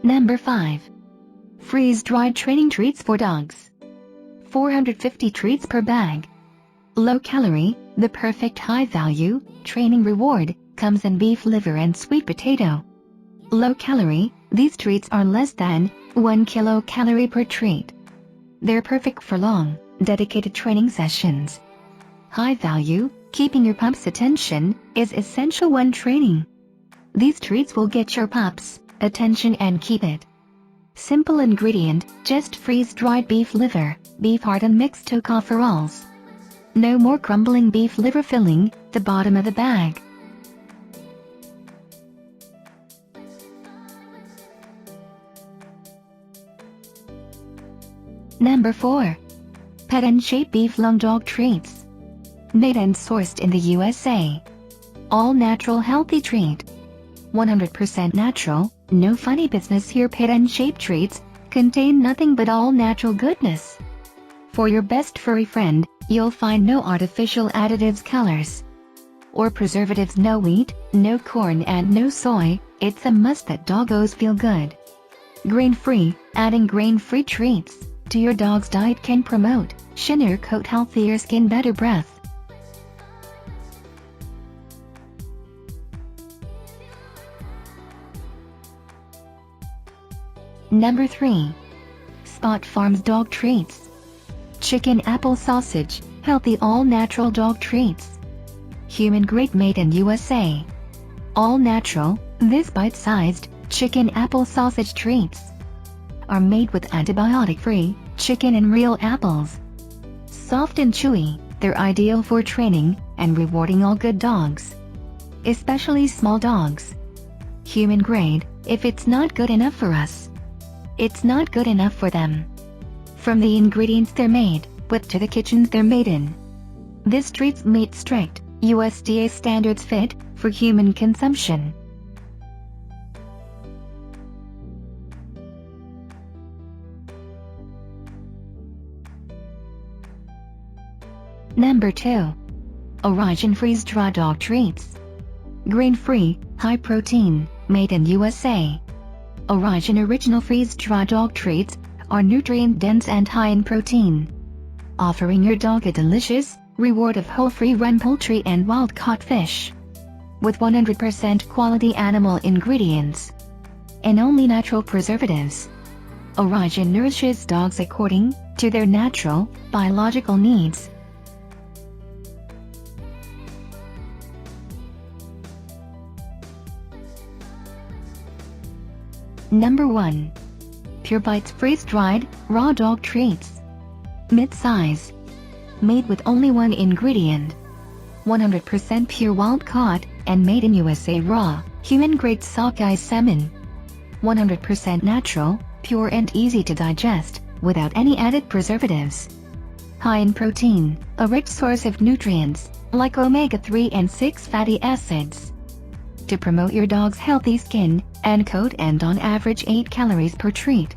Number 5. Freeze-dried training treats for dogs. 450 treats per bag. Low calorie, the perfect high-value training reward comes in beef liver and sweet potato. Low calorie, these treats are less than 1 kilocalorie per treat. They're perfect for long, dedicated training sessions. High value, keeping your pup's attention is essential when training. These treats will get your pup's attention and keep it. Simple ingredient, just freeze-dried beef liver, beef heart and mixed tocopherols. No more crumbling beef liver filling the bottom of the bag. Number 4. Pet and Shape Beef Lung Dog Treats. Made and sourced in the USA. All natural healthy treat. 100% natural, no funny business here. Pet and Shape treats contain nothing but all natural goodness. For your best furry friend, you'll find no artificial additives, colors, or preservatives, no wheat, no corn and no soy. It's a must that doggos feel good. Grain-free, adding grain-free treats to your dog's diet can promote shinier coat, healthier skin, better breath. Number 3. Spot Farms Dog Treats. Chicken apple sausage, healthy all-natural dog treats. Human-grade, made in USA. All natural, this bite-sized chicken apple sausage treats are made with antibiotic-free chicken and real apples. Soft and chewy, they're ideal for training and rewarding all good dogs, especially small dogs. Human-grade, if it's not good enough for us, it's not good enough for them. From the ingredients they're made with to the kitchens they're made in, this treats meet strict USDA standards fit for human consumption. Number 2. Orijen freeze-dried dog treats. Grain-free, high protein, made in USA. Orijen original freeze-dried dog treats are nutrient-dense and high in protein, offering your dog a delicious reward of whole free-run poultry and wild-caught fish, with 100% quality animal ingredients and only natural preservatives. Orijen nourishes dogs according to their natural, biological needs. Number 1. PureBites freeze-dried raw dog treats. Mid-size. Made with only one ingredient. 100% pure wild-caught and made in USA. Raw, human-grade sockeye salmon. 100% natural, pure and easy to digest, without any added preservatives. High in protein, a rich source of nutrients, like omega-3 and 6 fatty acids, to promote your dog's healthy skin and coat, and on average 8 calories per treat.